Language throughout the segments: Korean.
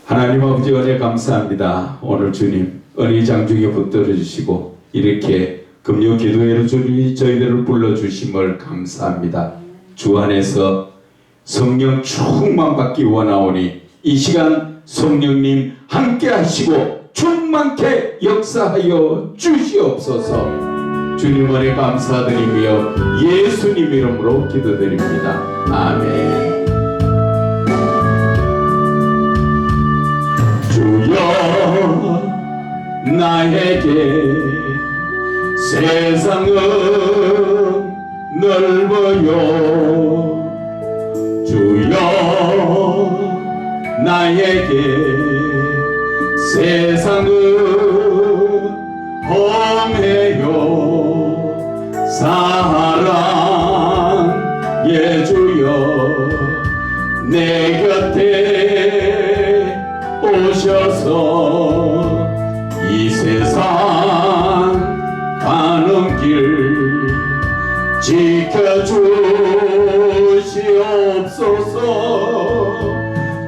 하나님 아버지 은혜 감사합니다. 오늘 주님 은혜 장중에 붙들어 주시고 이렇게 금요 기도회로 주님이 저희들을 불러주심을 감사합니다. 주 안에서 성령 충만 받기 원하오니 이 시간 성령님 함께 하시고 충만케 역사하여 주시옵소서. 주님 은혜 감사드리며 예수님 이름으로 기도드립니다. 아멘. 주여 나에게 세상은 넓어요. 주여 나에게 세상은 험해요. 사랑의 주여 내 곁에 오셔서 이 세상 가는 길 지켜주시옵소서.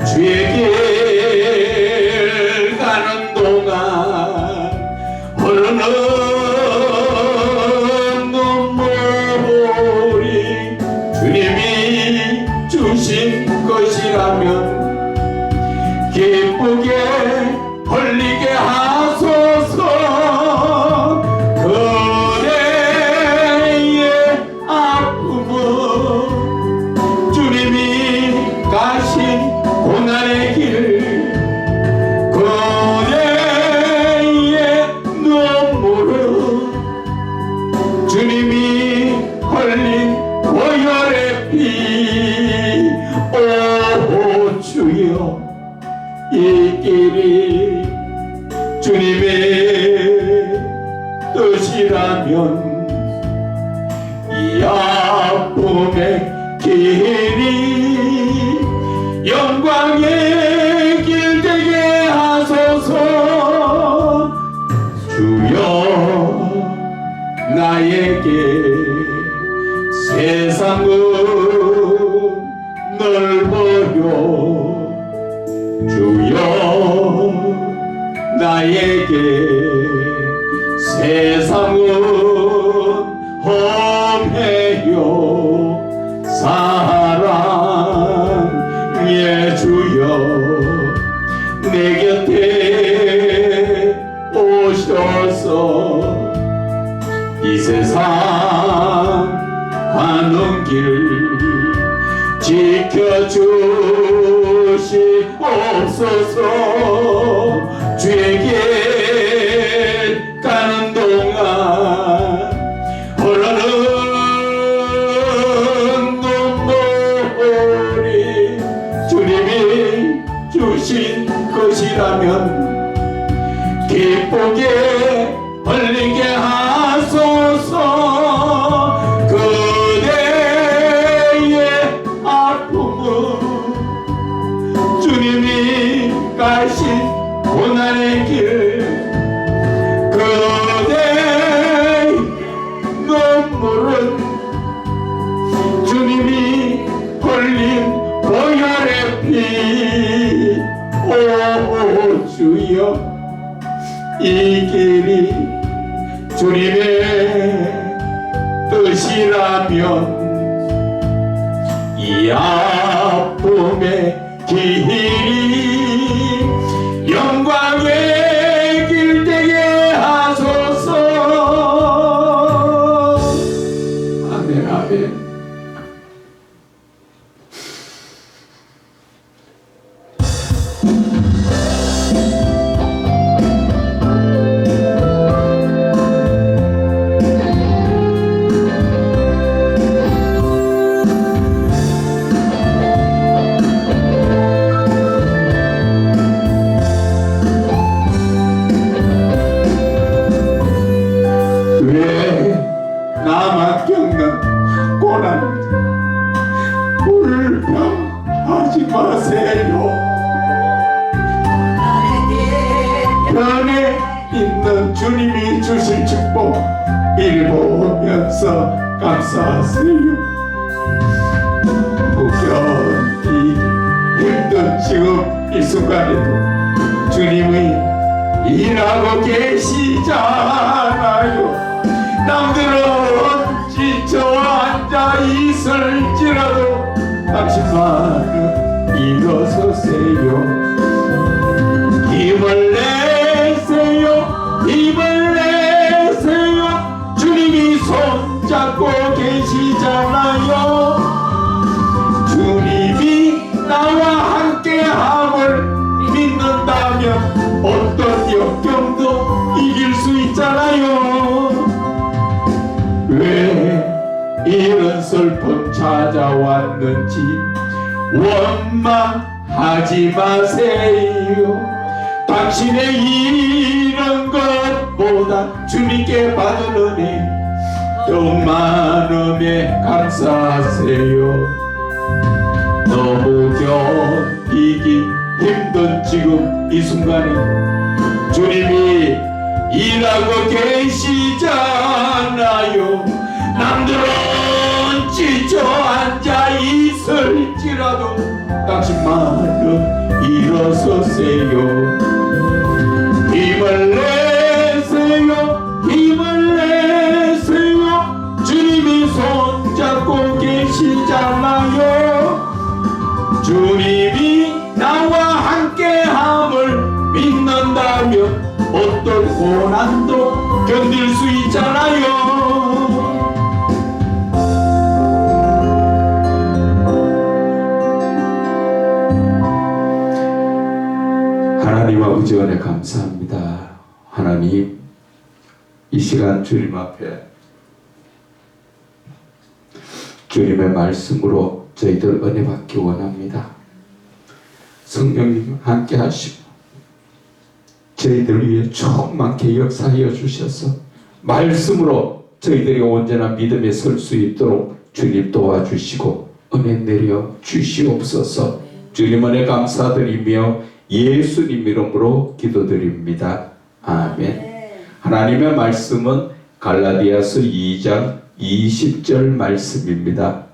주의 길 가는 동안 흐르는 눈물이 주님이 주신 것이라면 기쁘게 흘리게 하소서. 그대의 아픔은 주님이 가신 고난의 길, 그대의 눈물은 주님이 흘린 보혈의 피. 오 주여 이 길이 주님의 뜻이라면 이 아픔의 길이 영광의 길 되게 하소서. 주여 나에게 세상은 넓어요. 주여 나에게 세상은 험해요. 사랑의 주여 내 곁에 오셔서 이 세상 가는 길 지켜주시옵소서. 주의 길 가는 동안 흐르는 눈물이 주님이 주신 것이라면 기쁘게 흘리게 하소서. 그대의 아픔은 주님이 가신 고난의 길, 그대의 눈물은 주님이 흘린 보혈의 피. 오 주여 이 길이 주님의 뜻이라면 이 아픔의 길이 영광의 길 되게 하소서. 아멘 아멘. 나만 겪는 고난 불평하지 마세요. 편에 있는 주님이 주실 축복 읽으면서 감사하세요. 부견이 힘든 지금 이 순간 순간에도 주님이 일하고 계시잖아요. 남들은 지쳐 앉아 있을지라도 당신만은 일어서세요. 힘을 내세요. 힘을 내세요. 주님이 손잡고 계시잖아요. 주님이 나와 함께함을 믿는다면 어떤 역경도 이길 수 있잖아요. 왜 이런 슬픔 찾아왔는지 원망하지 마세요. 당신의 이런 것보다 주님께 받은 은혜 더욱 많음에 감사하세요. 너무 견디기 힘든 지금 이 순간에 주님이 일하고 계시잖아요. 남들은 지쳐 앉아 있을지라도 당신만은 일어서세요. 힘을 내세요. 힘을 내세요. 주님이 손잡고 계시잖아요. 주님이 나와 함께함을 믿는다면 어떤 고난도 견딜 수 있잖아요. 하나님 아버지 은혜 감사합니다. 하나님 이 시간 주님 앞에 주님의 말씀으로 저희들 은혜 받기 원합니다. 성령님 함께 하시고 저희들 위해 충만케 역사하여 주셔서 말씀으로 저희들이 온전한 믿음에 설 수 있도록 주님 도와주시고 은혜 내려 주시옵소서. 주님 은혜 감사드리며 예수님 이름으로 기도드립니다. 아멘. 하나님의 말씀은 갈라디아서 2장 20절 말씀입니다.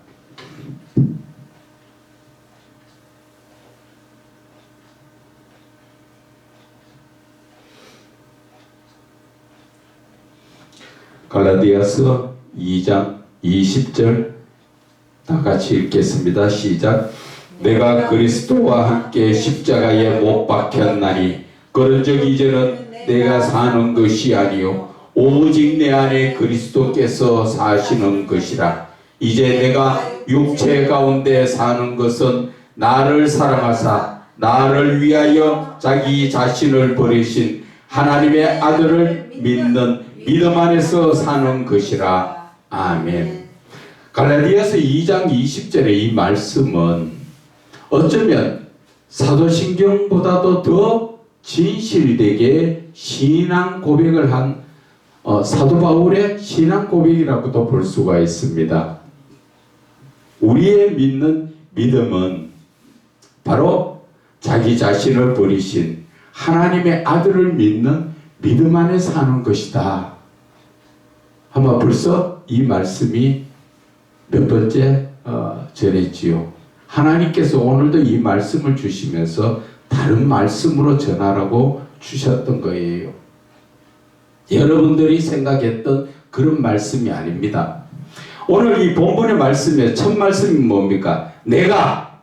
갈라디아서 2장 20절 다 같이 읽겠습니다. 시작. 내가 그리스도와 함께 십자가에 못 박혔나니 그런즉 이제는 내가 사는 것이 아니요 오직 내 안에 그리스도께서 사시는 것이라. 이제 내가 육체 가운데 사는 것은 나를 사랑하사 나를 위하여 자기 자신을 버리신 하나님의 아들을 믿는 믿음 안에서 사는 것이라. 아멘. 갈라디아서 2장 20절의 이 말씀은 어쩌면 사도신경보다도 더 진실되게 신앙 고백을 한 사도 바울의 신앙 고백이라고도 볼 수가 있습니다. 우리의 믿는 믿음은 바로 자기 자신을 버리신 하나님의 아들을 믿는 믿음 안에 사는 것이다. 아마 벌써 이 말씀이 몇 번째 전했지요. 하나님께서 오늘도 이 말씀을 주시면서 다른 말씀으로 전하라고 주셨던 거예요. 여러분들이 생각했던 그런 말씀이 아닙니다. 오늘 이 본문의 말씀의 첫 말씀이 뭡니까? 내가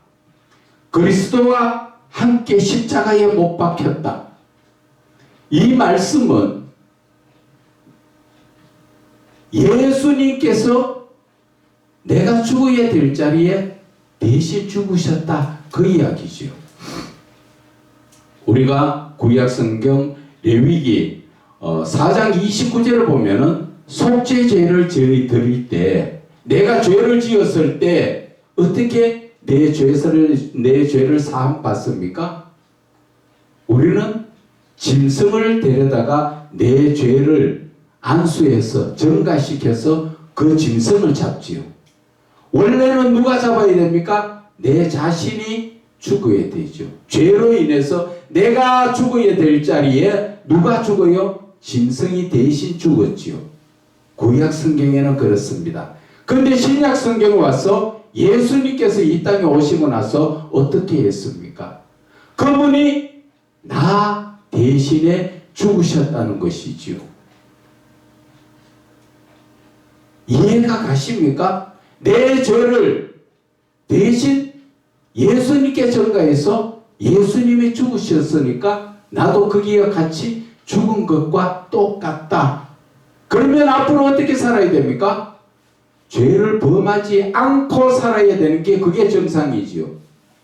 그리스도와 함께 십자가에 못 박혔다. 이 말씀은 예수님께서 내가 죽어야 될 자리에 대신 죽으셨다. 그 이야기죠. 우리가 구약성경 레위기 4장 29절을 보면은 속죄죄를 드릴 때 내가 죄를 지었을 때 어떻게 내 죄를 사함 받습니까? 우리는 짐승을 데려다가 내 죄를 안수해서 정가시켜서 그 짐승을 잡지요. 원래는 누가 잡아야 됩니까? 내 자신이 죽어야 되죠. 죄로 인해서 내가 죽어야 될 자리에 누가 죽어요? 짐승이 대신 죽었지요. 구약 성경에는 그렇습니다. 그런데 신약 성경에 와서 예수님께서 이 땅에 오시고 나서 어떻게 했습니까? 그분이 나 대신에 죽으셨다는 것이지요. 이해가 가십니까? 내 죄를 대신 예수님께 전가해서 예수님이 죽으셨으니까 나도 거기에 같이 죽은 것과 똑같다. 그러면 앞으로 어떻게 살아야 됩니까? 죄를 범하지 않고 살아야 되는 게 그게 정상이지요.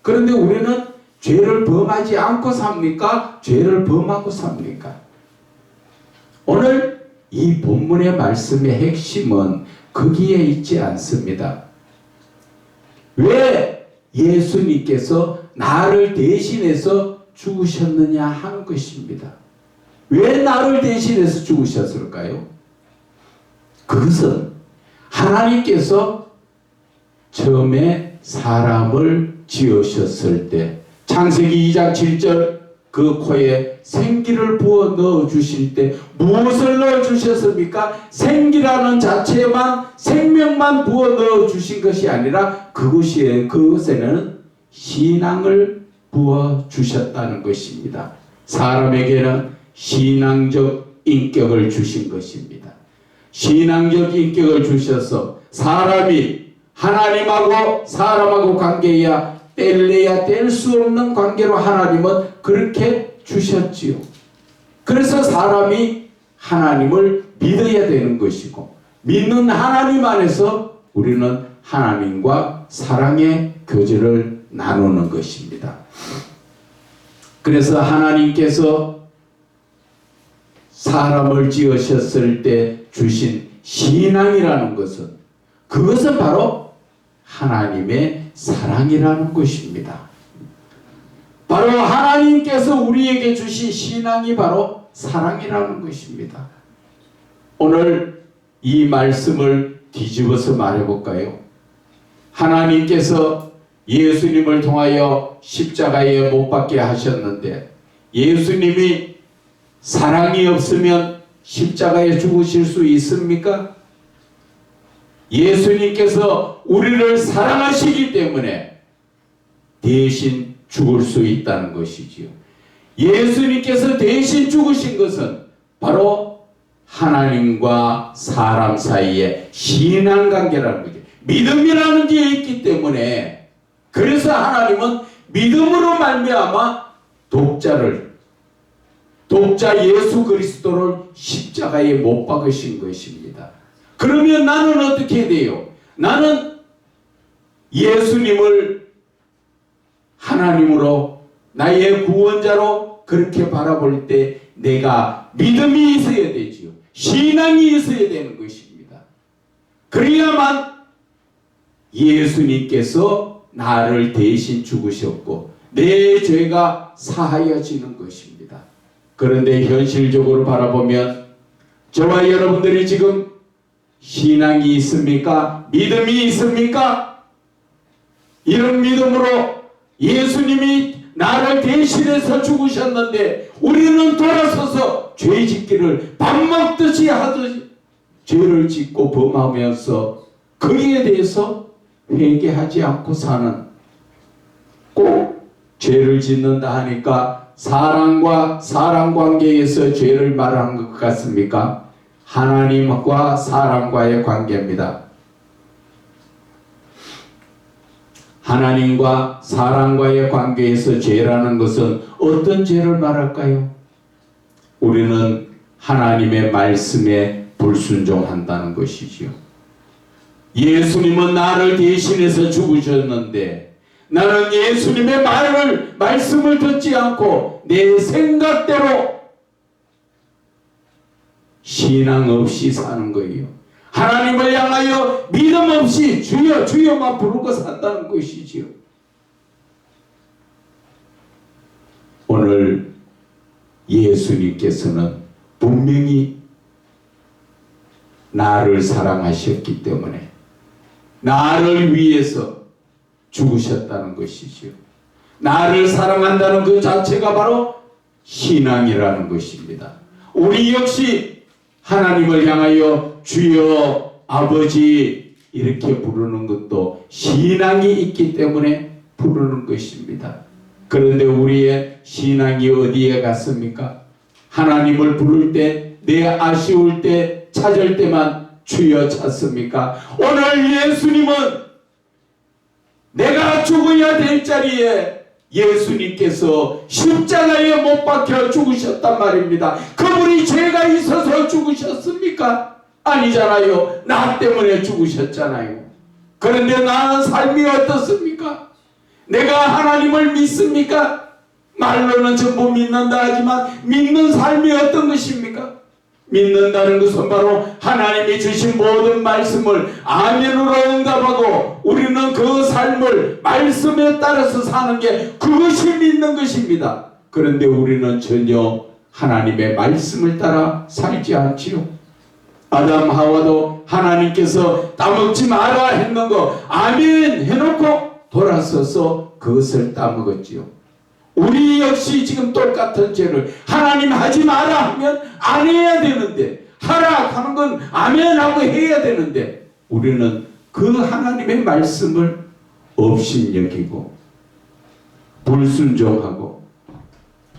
그런데 우리는 죄를 범하지 않고 삽니까? 죄를 범하고 삽니까? 오늘 이 본문의 말씀의 핵심은 거기에 있지 않습니다. 왜 예수님께서 나를 대신해서 죽으셨느냐 하는 것입니다. 왜 나를 대신해서 죽으셨을까요? 그것은 하나님께서 처음에 사람을 지으셨을 때 창세기 2장 7절 그 코에 생기를 부어 넣어 주실 때 무엇을 넣어 주셨습니까? 생기라는 자체만 생명만 부어 넣어 주신 것이 아니라 그것에는 신앙을 부어 주셨다는 것입니다. 사람에게는 신앙적 인격을 주신 것입니다. 신앙적 인격을 주셔서 사람이 하나님하고 사람하고 관계야 뗄래야 뗄 수 없는 관계로 하나님은 그렇게 주셨지요. 그래서 사람이 하나님을 믿어야 되는 것이고 믿는 하나님 안에서 우리는 하나님과 사랑의 교제를 나누는 것입니다. 그래서 하나님께서 사람을 지으셨을 때 주신 신앙이라는 것은 그것은 바로 하나님의 사랑이라는 것입니다. 바로 하나님께서 우리에게 주신 신앙이 바로 사랑이라는 것입니다. 오늘 이 말씀을 뒤집어서 말해볼까요? 하나님께서 예수님을 통하여 십자가에 못 박게 하셨는데 예수님이 사랑이 없으면 십자가에 죽으실 수 있습니까? 예수님께서 우리를 사랑하시기 때문에 대신 죽을 수 있다는 것이지요. 예수님께서 대신 죽으신 것은 바로 하나님과 사람 사이에 신앙관계라는 거죠. 믿음이라는 게 있기 때문에 그래서 하나님은 믿음으로 말미암아 독자 예수 그리스도를 십자가에 못 박으신 것입니다. 그러면 나는 어떻게 돼요? 나는 예수님을 하나님으로 나의 구원자로 그렇게 바라볼 때 내가 믿음이 있어야 되지요. 신앙이 있어야 되는 것입니다. 그래야만 예수님께서 나를 대신 죽으셨고 내 죄가 사하여지는 것입니다. 그런데 현실적으로 바라보면 저와 여러분들이 지금 신앙이 있습니까? 믿음이 있습니까? 이런 믿음으로 예수님이 나를 대신해서 죽으셨는데 우리는 돌아서서 죄 짓기를 밥 먹듯이 하듯이 죄를 짓고 범하면서 거기에 대해서 회개하지 않고 사는, 꼭 죄를 짓는다 하니까 사람과 사람 관계에서 죄를 말하는 것 같습니까? 하나님과 사람과의 관계입니다. 하나님과 사람과의 관계에서 죄라는 것은 어떤 죄를 말할까요? 우리는 하나님의 말씀에 불순종한다는 것이지요. 예수님은 나를 대신해서 죽으셨는데 나는 예수님의 말씀을 듣지 않고 내 생각대로 신앙 없이 사는 거예요. 하나님을 향하여 믿음 없이 주여 주여만 부르고 산다는 것이지요. 오늘 예수님께서는 분명히 나를 사랑하셨기 때문에 나를 위해서 죽으셨다는 것이지요. 나를 사랑한다는 그 자체가 바로 신앙이라는 것입니다. 우리 역시 하나님을 향하여 주여 아버지 이렇게 부르는 것도 신앙이 있기 때문에 부르는 것입니다. 그런데 우리의 신앙이 어디에 갔습니까? 하나님을 부를 때, 내 아쉬울 때, 찾을 때만 주여 찾습니까? 오늘 예수님은 내가 죽어야 될 자리에 예수님께서 십자가에 못 박혀 죽으셨단 말입니다. 그분이 죄가 있어서 죽으셨습니까? 아니잖아요. 나 때문에 죽으셨잖아요. 그런데 나는 삶이 어떻습니까? 내가 하나님을 믿습니까? 말로는 전부 믿는다 하지만 믿는 삶이 어떤 것입니까? 믿는다는 것은 바로 하나님이 주신 모든 말씀을 아멘으로 응답하고 우리는 그 삶을 말씀에 따라서 사는 게 그것이 믿는 것입니다. 그런데 우리는 전혀 하나님의 말씀을 따라 살지 않지요. 아담 하와도 하나님께서 따먹지 마라 했는 거 아멘 해놓고 돌아서서 그것을 따먹었지요. 우리 역시 지금 똑같은 죄를 하나님 하지 마라 하면 안 해야 되는데, 하라 하는 건 아멘 하고 해야 되는데, 우리는 그 하나님의 말씀을 업신여기고 불순종하고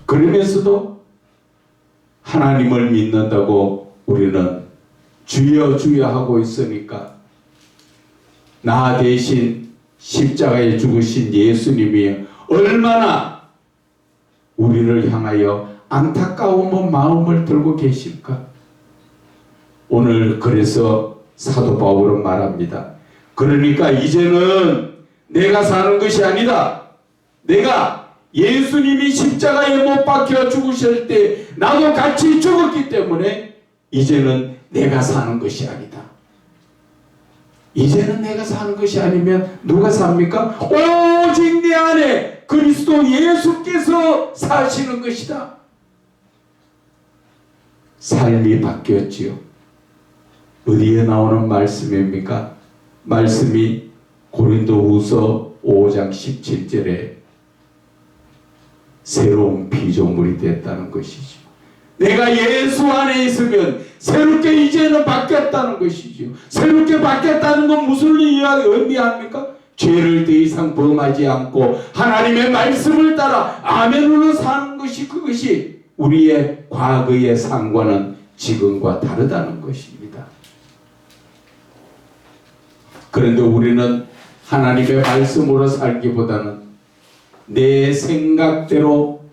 그러면서도 하나님을 믿는다고 우리는 주여 주여 하고 있으니까 나 대신 십자가에 죽으신 예수님이 얼마나 우리를 향하여 안타까운 마음을 들고 계실까? 오늘 그래서 사도 바울은 말합니다. 그러니까 이제는 내가 사는 것이 아니다. 내가 예수님이 십자가에 못 박혀 죽으실 때 나도 같이 죽었기 때문에 이제는 내가 사는 것이 아니다. 이제는 내가 사는 것이 아니면 누가 삽니까? 오직 내 안에 그리스도 예수께서 사시는 것이다. 삶이 바뀌었지요. 어디에 나오는 말씀입니까? 말씀이 고린도후서 5장 17절에 새로운 피조물이 됐다는 것이죠. 내가 예수 안에 있으면 새롭게 이제는 바뀌었다는 것이죠. 새롭게 바뀌었다는 건 무슨 의미합니까? 죄를 더 이상 범하지 않고 하나님의 말씀을 따라 아멘으로 사는 것이, 그것이 우리의 과거의 상과는 지금과 다르다는 것입니다. 그런데 우리는 하나님의 말씀으로 살기보다는 내 생각대로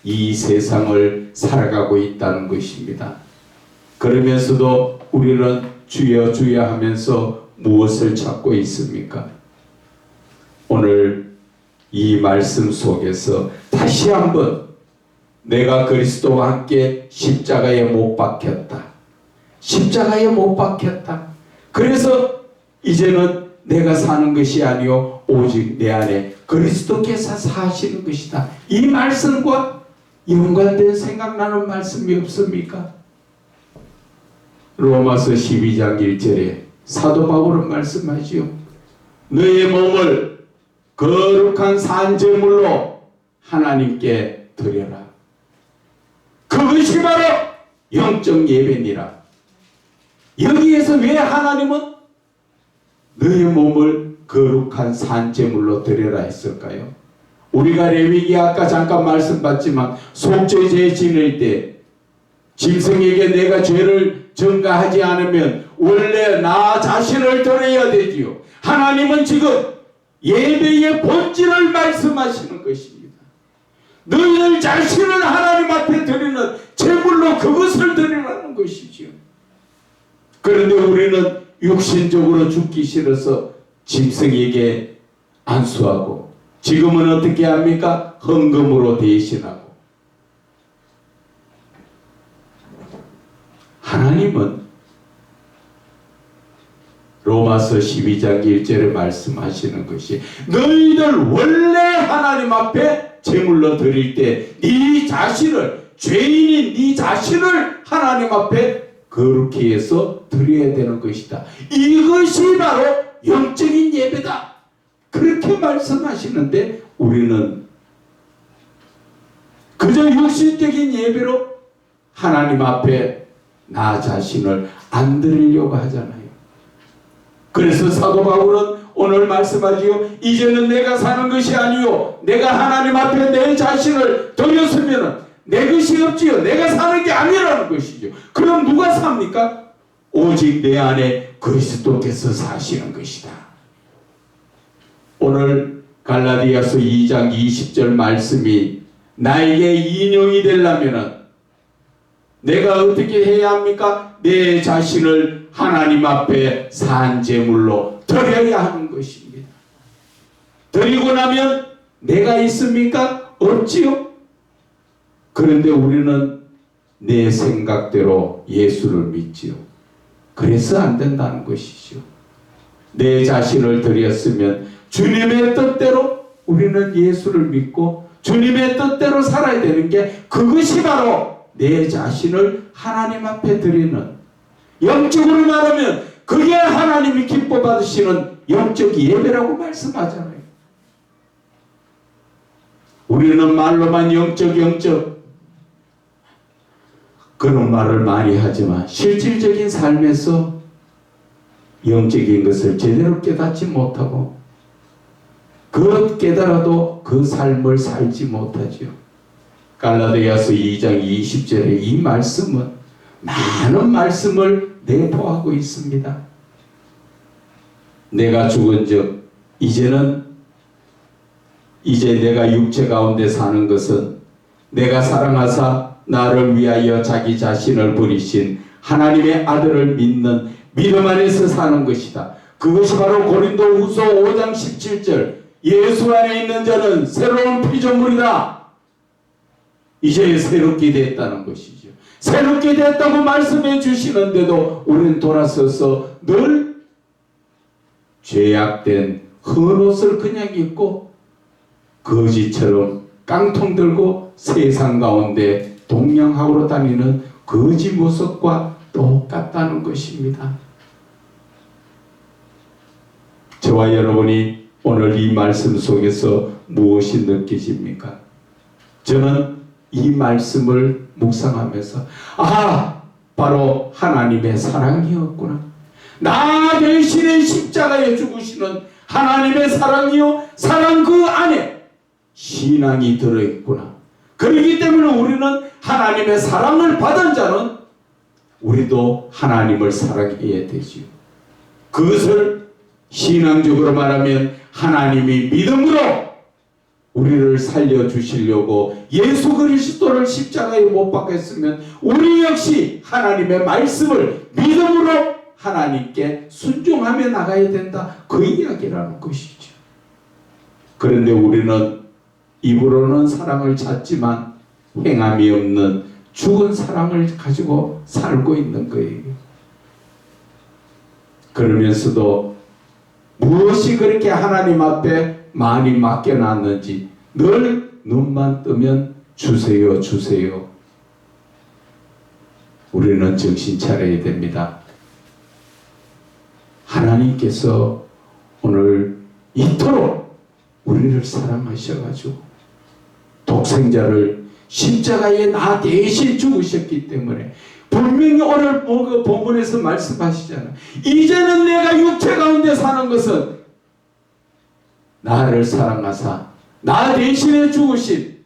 이 세상을 살아가고 있다는 것입니다. 그러면서도 우리는 주여 주여 하면서 무엇을 찾고 있습니까? 오늘 이 말씀 속에서 다시 한번 내가 그리스도와 함께 십자가에 못 박혔다. 십자가에 못 박혔다. 그래서 이제는 내가 사는 것이 아니요 오직 내 안에 그리스도께서 사시는 것이다. 이 말씀과 연관된 생각나는 말씀이 없습니까? 로마서 12장 1절에 사도 바울은 말씀하지요. 너의 몸을 거룩한 산제물로 하나님께 드려라. 그것이 바로 영적 예배니라. 여기에서 왜 하나님은 너의 몸을 거룩한 산제물로 드려라 했을까요? 우리가 레위기 아까 잠깐 말씀받지만 속죄제 지낼 때 짐승에게 내가 죄를 전가하지 않으면 원래 나 자신을 드려야 되지요. 하나님은 지금 예배의 본질을 말씀하시는 것입니다. 너희들 자신을 하나님 앞에 드리는 제물로 그것을 드리라는 것이지요. 그런데 우리는 육신적으로 죽기 싫어서 짐승에게 안수하고 지금은 어떻게 합니까? 헌금으로 대신하고. 하나님은 로마서 12장 1절에 말씀하시는 것이 너희들 원래 하나님 앞에 제물로 드릴 때 네 자신을, 죄인인 네 자신을 하나님 앞에 거룩히 해서 드려야 되는 것이다. 이것이 바로 영적인 예배다. 그렇게 말씀하시는데 우리는 그저 육신적인 예배로 하나님 앞에 나 자신을 안 드리려고 하잖아요. 그래서 사도 바울은 오늘 말씀하지요. 이제는 내가 사는 것이 아니요 내가 하나님 앞에 내 자신을 드렸으면 내 것이 없지요. 내가 사는 게 아니라는 것이죠. 그럼 누가 삽니까? 오직 내 안에 그리스도께서 사시는 것이다. 오늘 갈라디아서 2장 20절 말씀이 나에게 인용이 되려면 내가 어떻게 해야 합니까? 내 자신을 하나님 앞에 산제물로 드려야 하는 것입니다. 드리고 나면 내가 있습니까? 없지요. 그런데 우리는 내 생각대로 예수를 믿지요. 그래서 안 된다는 것이죠. 내 자신을 드렸으면 주님의 뜻대로 우리는 예수를 믿고 주님의 뜻대로 살아야 되는 게 그것이 바로 내 자신을 하나님 앞에 드리는, 영적으로 말하면 그게 하나님이 기뻐 받으시는 영적 예배라고 말씀하잖아요. 우리는 말로만 영적 그런 말을 많이 하지만 실질적인 삶에서 영적인 것을 제대로 깨닫지 못하고 그 깨달아도 그 삶을 살지 못하지요. 갈라디아서 2장 20절에 이 말씀은 많은 말씀을 내포하고 있습니다. 내가 죽은 즉 이제 내가 육체 가운데 사는 것은 내가 사랑하사 나를 위하여 자기 자신을 버리신 하나님의 아들을 믿는 믿음 안에서 사는 것이다. 그것이 바로 고린도후서 5장 17절 예수 안에 있는 자는 새로운 피조물이다. 이제 새롭게 됐다는 것이죠. 새롭게 됐다고 말씀해 주시는데도 우리는 돌아서서 늘 죄악된 헌옷을 그냥 입고 거지처럼 깡통 들고 세상 가운데 동냥하고 다니는 거지 모습과 똑같다는 것입니다. 저와 여러분이 오늘 이 말씀 속에서 무엇이 느껴집니까? 저는 이 말씀을 묵상하면서 바로 하나님의 사랑이었구나. 나 대신에 십자가에 죽으시는 하나님의 사랑이요, 사랑 그 안에 신앙이 들어있구나. 그렇기 때문에 우리는 하나님의 사랑을 받은 자는 우리도 하나님을 사랑해야 되지요. 그것을 신앙적으로 말하면 하나님이 믿음으로 우리를 살려주시려고 예수 그리스도를 십자가에 못 박았으면 우리 역시 하나님의 말씀을 믿음으로 하나님께 순종하며 나가야 된다. 그 이야기라는 것이죠. 그런데 우리는 입으로는 사랑을 찾지만 행함이 없는 죽은 사랑을 가지고 살고 있는 거예요. 그러면서도 무엇이 그렇게 하나님 앞에 많이 맡겨놨는지 늘 눈만 뜨면 주세요 주세요. 우리는 정신 차려야 됩니다. 하나님께서 오늘 이토록 우리를 사랑하셔가지고 독생자를 십자가에 나 대신 죽으셨기 때문에 분명히 오늘 본문에서 말씀하시잖아요. 이제는 내가 육체 가운데 사는 것은 나를 사랑하사 나 대신에 죽으신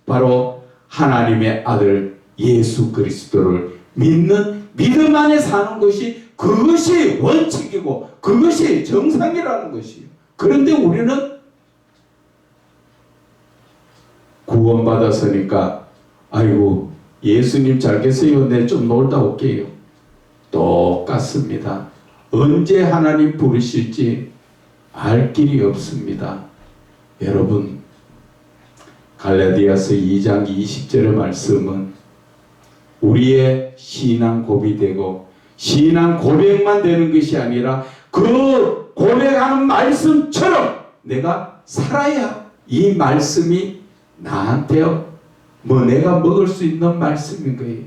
바로 하나님의 아들 예수 그리스도를 믿는 믿음 안에 사는 것이 그것이 원칙이고 그것이 정상이라는 것이에요. 그런데 우리는 구원받았으니까 아이고 예수님 잘 계세요. 내 좀 놀다 올게요. 똑같습니다. 언제 하나님 부르실지 알 길이 없습니다. 여러분 갈라디아서 2장 20절의 말씀은 우리의 신앙 고백이 되고 신앙 고백만 되는 것이 아니라 그 고백하는 말씀처럼 내가 살아야 이 말씀이 나한테요 내가 먹을 수 있는 말씀인 거예요.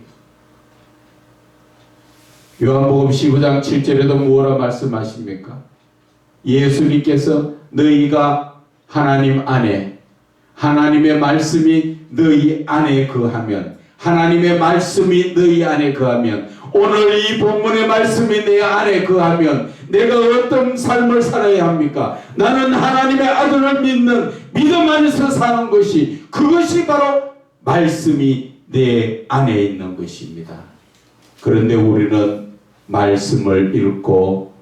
요한복음 15장 7절에도 뭐라 말씀하십니까? 예수님께서 너희가 하나님 안에 하나님의 말씀이 너희 안에 거하면 하나님의 말씀이 너희 안에 거하면, 오늘 이 본문의 말씀이 내 안에 거하면 내가 어떤 삶을 살아야 합니까? 나는 하나님의 아들을 믿는 믿음 안에서 사는 것이, 그것이 바로 말씀이 내 안에 있는 것입니다. 그런데 우리는 말씀을 읽고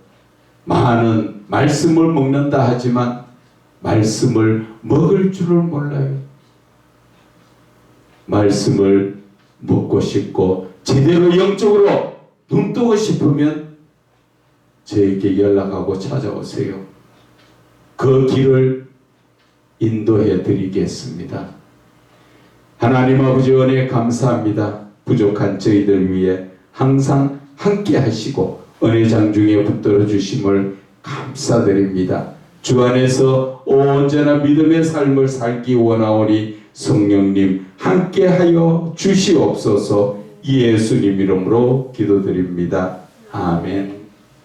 많은 말씀을 먹는다 하지만 말씀을 먹을 줄을 몰라요. 말씀을 먹고 싶고 제대로 영적으로 눈뜨고 싶으면 저에게 연락하고 찾아오세요. 그 길을 인도해 드리겠습니다. 하나님 아버지 은혜 감사합니다. 부족한 저희들 위해 항상 함께 하시고 은혜 장중에 붙들어 주심을 감사드립니다. 주 안에서 온전한 믿음의 삶을 살기 원하오니 성령님 함께하여 주시옵소서. 예수님 이름으로 기도드립니다. 아멘.